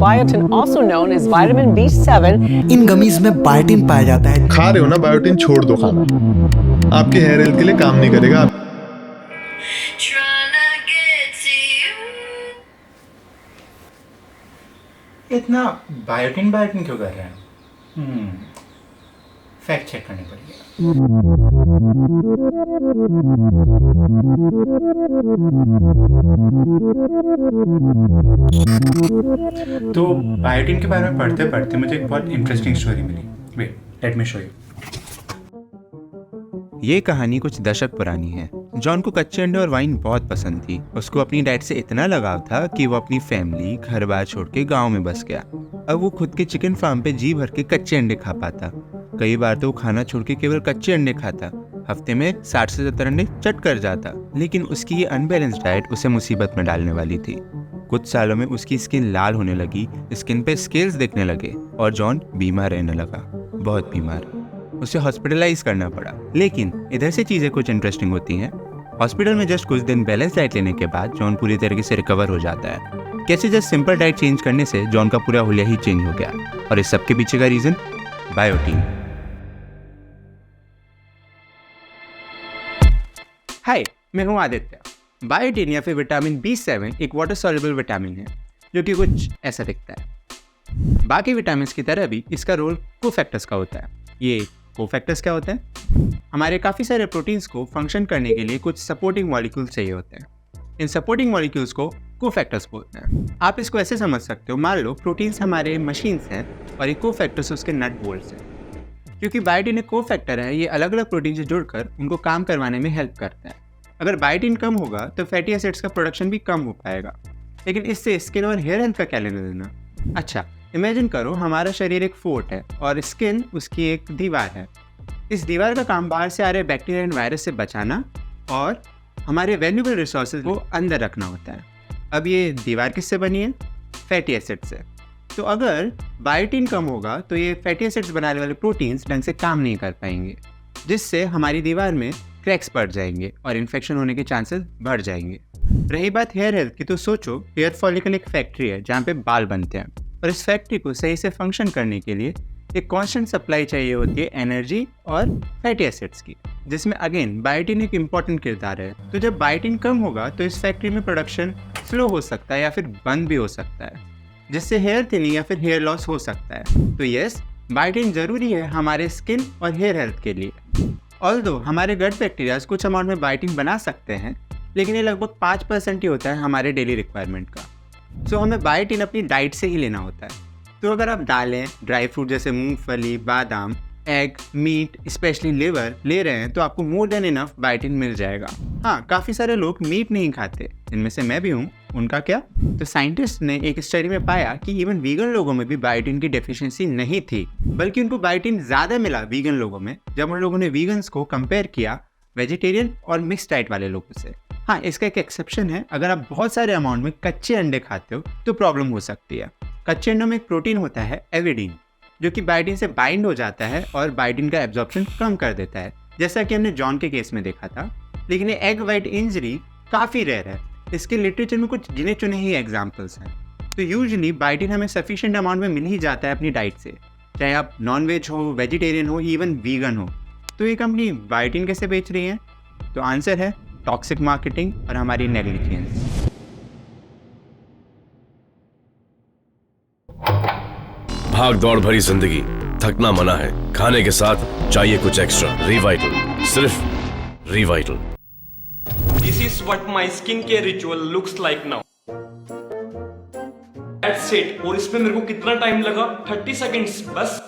Biotin, also known as vitamin B7, इन gummies में biotin पाया जाता है। खा रहे हो ना बायोटिन, छोड़ दो खाना, आपके हेयर हेल्थ के लिए काम नहीं करेगा। इतना बायोटिन बायोटिन क्यों कर रहे हैं? फैक्ट चेक करनी पड़ेगी। तो बायोटिन के बारे में पढ़ते पढ़ते मुझे एक बहुत इंटरेस्टिंग स्टोरी मिली। Wait, let me show you. ये कहानी कुछ दशक पुरानी है। जॉन को कच्चे अंडे और वाइन बहुत पसंद थी। उसको अपनी डाइट से इतना लगाव था कि वो अपनी फैमिली घर बार छोड़ के गाँव में बस गया। अब वो खुद के चिकन फार्म पे जी भर के कच्चे अंडे खा पाता। कई बार तो वो खाना छोड़ के केवल कच्चे अंडे खाता। हफ्ते में 60 से 70 अंडे चट कर जाता। लेकिन उसकी ये अनबैलेंस्ड डाइट उसे मुसीबत में डालने वाली थी। कुछ सालों में उसकी स्किन लाल होने लगी, स्किन पे स्केल्स दिखने लगे और जॉन बीमार रहने लगा, बहुत बीमार। उसे हॉस्पिटलाइज करना पड़ा। लेकिन इधर से चीज़ें कुछ इंटरेस्टिंग होती हैं। हॉस्पिटल में जस्ट कुछ दिन बैलेंस डाइट लेने के बाद जॉन पूरी तरीके से रिकवर हो जाता है। कैसे जस्ट सिंपल डाइट चेंज करने से जॉन का पूरा हुलिया ही चेंज हो गया। और इस सब के पीछे का रीज़न बायोटिन। हाय, मैं हूँ आदित्य। बायोटिन या फिर विटामिन B7 एक वाटर सॉल्युबल विटामिन है जो कि कुछ ऐसा दिखता है। बाकी विटामिन की तरह भी इसका रोल कोफैक्टर्स का होता है। ये कोफैक्टर्स क्या होते हैं? हमारे काफ़ी सारे प्रोटीन्स को फंक्शन करने के लिए कुछ सपोर्टिंग मॉलिक्यूल्स चाहिए होते हैं। इन सपोर्टिंग मॉलिक्यूल्स को कोफैक्टर्स बोलते हैं। आप इसको ऐसे समझ सकते हो, मान लो प्रोटीन्स हमारे मशीन्स हैं और ये कोफैक्टर्स उसके नट बोल्ट्स हैं। क्योंकि बायोटिन एक कोफैक्टर है, ये अलग अलग प्रोटीन से जुड़कर उनको काम करवाने में हेल्प करता है। अगर बायोटिन कम होगा तो फैटी एसिड्स का प्रोडक्शन भी कम हो पाएगा। लेकिन इससे स्किन और हेयर हेल्थ का क्या लेना देना? अच्छा, इमेजिन करो हमारा शरीर एक फोर्ट है और स्किन उसकी एक दीवार है। इस दीवार का काम बाहर से आ रहे बैक्टीरिया एंड वायरस से बचाना और हमारे वैल्यूएबल रिसोर्सेज को अंदर रखना होता है। अब ये दीवार किससे बनी है? फैटी एसिड से। तो अगर बायोटिन कम होगा तो ये फैटी एसिड्स बनाने वाले प्रोटीन्स ढंग से काम नहीं कर पाएंगे, जिससे हमारी दीवार में क्रैक्स पड़ जाएंगे और इन्फेक्शन होने के चांसेस बढ़ जाएंगे। रही बात हेयर हेल्थ की, तो सोचो हेयर फॉलिकल एक फैक्ट्री है जहाँ पे बाल बनते हैं और इस फैक्ट्री को सही से फंक्शन करने के लिए एक कांस्टेंट सप्लाई चाहिए होती है एनर्जी और फैटी एसिड्स की, जिसमें अगेन बायोटिन एक इम्पॉर्टेंट किरदार है। तो जब बायोटिन कम होगा तो इस फैक्ट्री में प्रोडक्शन स्लो हो सकता है या फिर बंद भी हो सकता है, जिससे हेयर थिनिंग या फिर हेयर लॉस हो सकता है। तो यस, बायोटिन जरूरी है हमारे स्किन और हेयर हेल्थ के लिए। ऑल्दो हमारे गट बैक्टीरियाज कुछ अमाउंट में बायोटिन बना सकते हैं, लेकिन ये लगभग 5% ही होता है हमारे डेली रिक्वायरमेंट का। सो हमें बायोटिन अपनी डाइट से ही लेना होता है। तो अगर आप दालें, ड्राई फ्रूट जैसे मूंगफली, बादाम, एग, मीट, स्पेशली लिवर ले रहे हैं तो आपको मोर देन इनफ बायोटिन मिल जाएगा। हाँ, काफ़ी सारे लोग मीट नहीं खाते, इनमें से मैं भी हूँ। उनका क्या? तो साइंटिस्ट ने एक स्टडी में पाया कि इवन वीगन लोगों में भी बायोटिन की डेफिशिएंसी नहीं थी, बल्कि उनको बायोटिन ज़्यादा मिला वीगन लोगों में जब उन लोगों ने वीगन्स को कंपेयर किया वेजिटेरियन और मिक्स डाइट वाले लोगों से। हाँ, इसका एक एक्सेप्शन है, अगर आप बहुत सारे अमाउंट में कच्चे अंडे खाते हो तो प्रॉब्लम हो सकती है। कच्चे अंडों में एक प्रोटीन होता है एविडीन, जो कि बायोटिन से बाइंड हो जाता है और बायोटिन का एब्जॉर्प्शन कम कर देता है, जैसा कि हमने जॉन के केस में देखा था। लेकिन ये एग वाइट इंजरी काफ़ी रेयर है। इसके लिटरेचर में कुछ गिने चुने ही एग्जाम्पल्स हैं। तो यूजुअली बायोटिन हमें सफिशिएंट अमाउंट में मिल ही जाता है अपनी डाइट से, चाहे आप नॉन वेज हो, वेजिटेरियन हो, इवन वीगन हो। तो ये कंपनी बायोटिन कैसे बेच रही है? तो आंसर है टॉक्सिक मार्केटिंग और हमारी नेग्लिजेंस। भाग दौड़ भरी जिंदगी, थकना मना है, खाने के साथ चाहिए कुछ एक्स्ट्रा। रिवाइटल, सिर्फ Revital. This is what my skincare ritual looks like now. That's it. और इसमें मेरे को कितना टाइम लगा? 30 seconds बस।